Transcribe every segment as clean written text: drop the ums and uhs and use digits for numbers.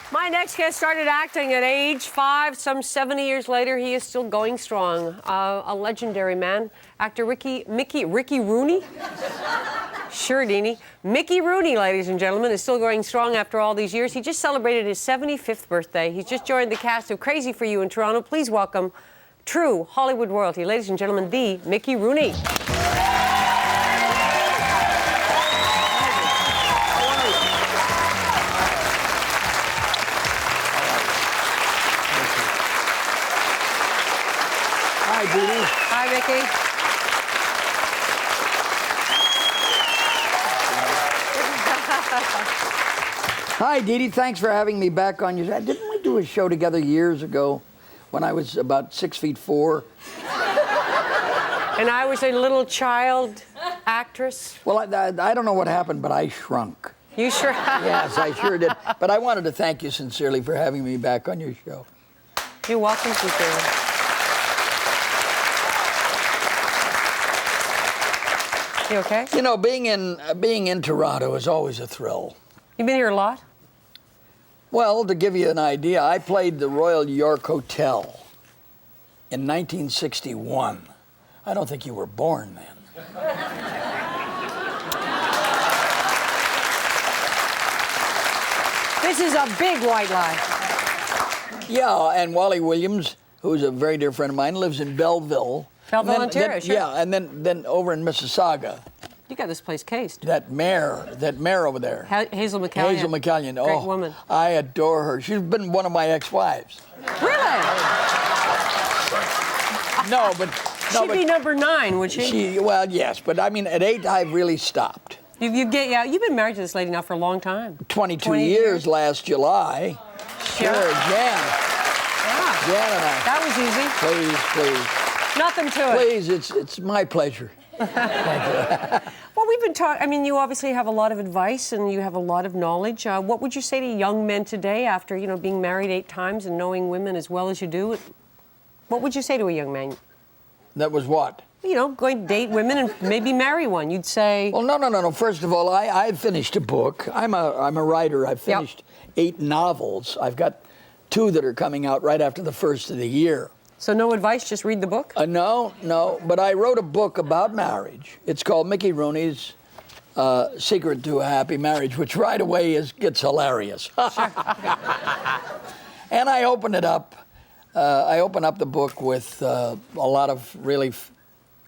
My next guest started acting at age 5. Some 70 years later, he is still going strong. A legendary man. Actor Ricky Rooney? Sure, Dini. Mickey Rooney, ladies and gentlemen, is still going strong after all these years. He just celebrated his 75th birthday. He's just joined the cast of Crazy for You in Toronto. Please welcome true Hollywood royalty. Ladies and gentlemen, the Mickey Rooney. Hi, Dini. Hi, Mickey. Hi, Didi. Thanks for having me back on your... Didn't we do a show together years ago when I was about 6'4"? And I was a little child actress. Well, I don't know what happened, but I shrunk. You sure? Yes, I sure did. But I wanted to thank you sincerely for having me back on your show. You're welcome, sincerely. You okay? You know, being in Toronto is always a thrill. You been here a lot? Well, to give you an idea, I played the Royal York Hotel in 1961. I don't think you were born then. This is a big white lie. Yeah, and Wally Williams, who's a very dear friend of mine, lives in Belleville. Belleville, Ontario, sure. Yeah, and then over in Mississauga. You got this place cased. That mayor over there. Hazel McCallion. Hazel McCallion. Great woman. I adore her. She's been one of my ex-wives. Really? No, but... She'd be number 9, would she? Well, yes, but I mean, at 8, I've really stopped. You've been married to this lady now for a long time. 22 years last July. Sure. Jan. Yeah. Jan and I. That was easy. Please. Nothing to it. Please, it's my pleasure. Thank you. Well, we've been talking, I mean, you obviously have a lot of advice and you have a lot of knowledge. What would you say to young men today after, being married 8 times and knowing women as well as you do? What would you say to a young man? That was what? Going to date women and maybe marry one. You'd say... Well, no. First of all, I've finished a book. I'm a writer. I've finished 8 novels. I've got 2 that are coming out right after the first of the year. So no advice, just read the book? No, but I wrote a book about marriage. It's called Mickey Rooney's Secret to a Happy Marriage, which right away gets hilarious. Sure. And I open it up. I open up the book with a lot of really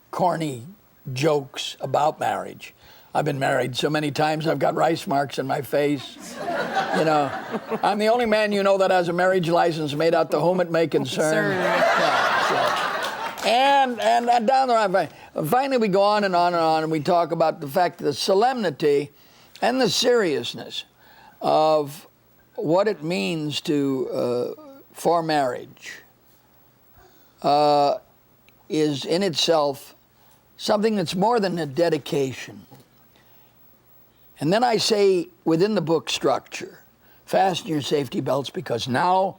corny jokes about marriage. I've been married so many times, I've got rice marks in my face. I'm the only man that has a marriage license made out to whom it may concern. And down the line, finally we go on and we talk about the fact, the solemnity and the seriousness of what it means for marriage is in itself something that's more than a dedication. And then I say, within the book structure, fasten your safety belts because now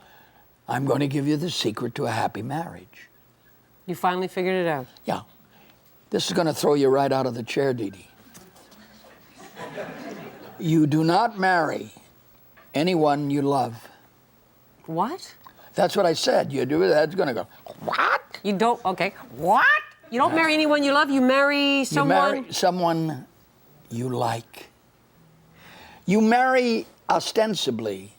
I'm going to give you the secret to a happy marriage. You finally figured it out? Yeah. This is going to throw you right out of the chair, Didi. You do not marry anyone you love. What? That's what I said. You do it, that's going to go, what? You don't, okay. What? You don't marry anyone you love, you marry someone? You marry someone you like. You marry ostensibly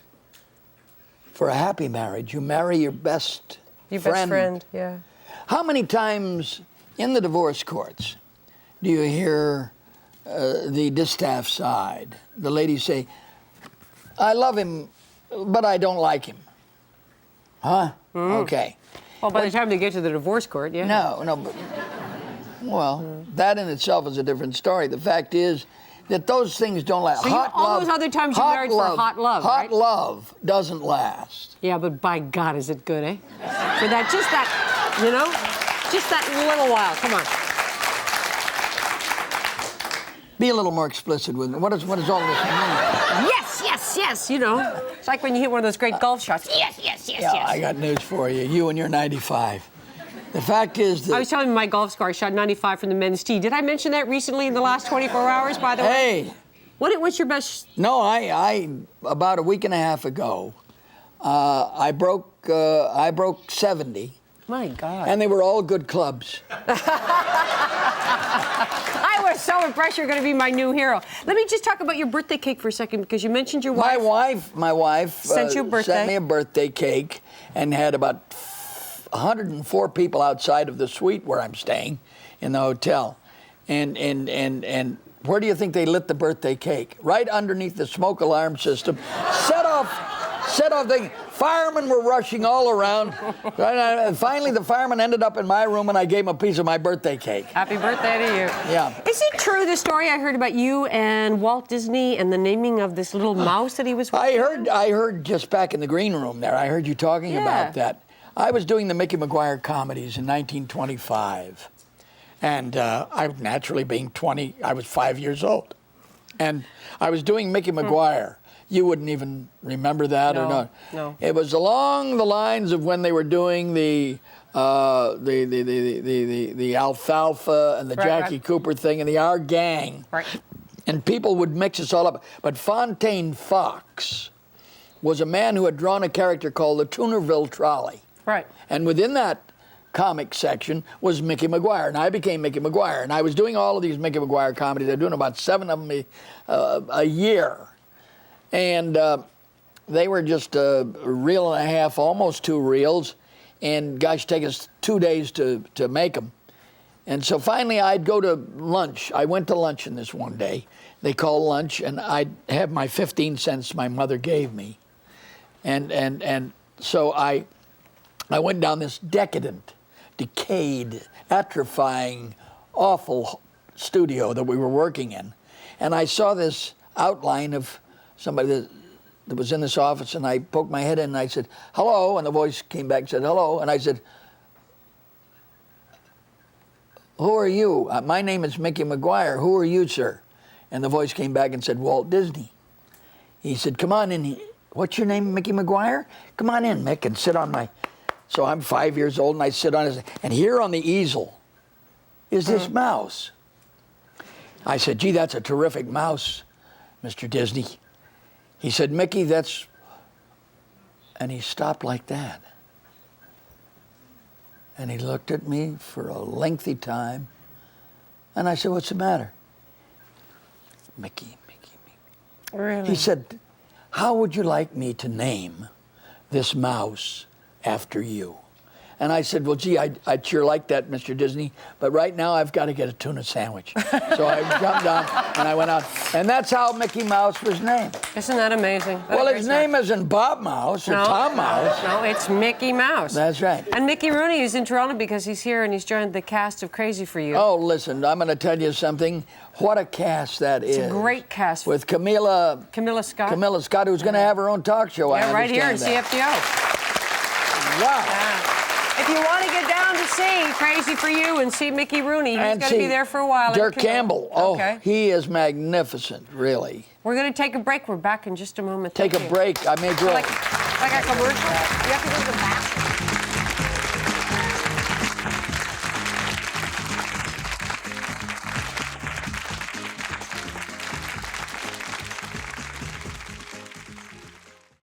for a happy marriage. You marry your best friend. Best friend, yeah. How many times in the divorce courts do you hear the distaff side, the ladies say, I love him, but I don't like him? Huh? Okay. Well, by the time they get to the divorce court, yeah. No, but, that in itself is a different story. The fact is that those things don't last. So all those other times you married for hot love, right? Hot love doesn't last. Yeah, but by God, is it good, eh? For that, just that little while. Come on. Be a little more explicit with me. What does all this mean? Yes. It's like when you hit one of those great golf shots. Yes. Yeah, I got news for you. You and your 95. The fact is that... I was telling you my golf score. I shot 95 from the men's tee. Did I mention that recently in the last 24 hours, by the way? Hey. What's your best... No, I about a week and a half ago, I broke 70. My God. And they were all good clubs. I was so impressed you're going to be my new hero. Let me just talk about your birthday cake for a second, because you mentioned your wife. My wife sent you a birthday. Sent me a birthday cake and had about 104 people outside of the suite where I'm staying in the hotel. And where do you think they lit the birthday cake? Right underneath the smoke alarm system. Set off the firemen were rushing all around. And finally, the fireman ended up in my room, and I gave him a piece of my birthday cake. Happy birthday to you. Yeah. Is it true, the story I heard about you and Walt Disney and the naming of this little mouse that he was with? I heard just back in the green room there, I heard you talking about that. I was doing the Mickey Maguire comedies in 1925. And I naturally being 20, I was 5 years old. And I was doing Mickey Maguire. You wouldn't even remember that or not. No. It was along the lines of when they were doing the alfalfa and the Jackie Cooper thing and the Our Gang. Right. And people would mix us all up. But Fontaine Fox was a man who had drawn a character called the Tunerville Trolley. Right. And within that comic section was Mickey Maguire, and I became Mickey Maguire. And I was doing all of these Mickey Maguire comedies. I was doing about 7 of them a year. And they were just a reel and a half, almost 2 reels. And gosh, take us 2 days to make them. And so finally I'd go to lunch. I went to lunch in this one day. They called lunch, and I'd have my 15 cents my mother gave me. And so I went down this decadent, decayed, atrophying, awful studio that we were working in. And I saw this outline of somebody that was in this office, and I poked my head in and I said, hello, and the voice came back and said, hello, and I said, who are you? My name is Mickey Maguire. Who are you, sir? And the voice came back and said, Walt Disney. He said, come on in. What's your name, Mickey Maguire? Come on in, Mick, and sit on my... So I'm 5 years old, and I sit on his... And here on the easel is this mouse. I said, gee, that's a terrific mouse, Mr. Disney. He said, Mickey, that's... And he stopped like that. And he looked at me for a lengthy time. And I said, what's the matter? Mickey. Really? He said, how would you like me to name this mouse after you? And I said, well, gee, I'd sure like that, Mr. Disney, but right now I've got to get a tuna sandwich. So I jumped down and I went out. And that's how Mickey Mouse was named. Isn't that amazing? Well, his name isn't Bob Mouse or Tom Mouse. No, it's Mickey Mouse. That's right. And Mickey Rooney is in Toronto because he's here and he's joined the cast of Crazy for You. Oh, listen, I'm going to tell you something. What a cast that is. It's a great cast. With Camilla Scott. Camilla Scott, who's going to have her own talk show. Yeah, right here in that. CFTO. Wow. Yeah. If you want to get down to see Crazy for You and see Mickey Rooney, he's going to be there for a while. Dirk Campbell. Oh, okay. He is magnificent, really. We're going to take a break. We're back in just a moment. Take a break. I may go. Like a commercial? You have to go to the bathroom.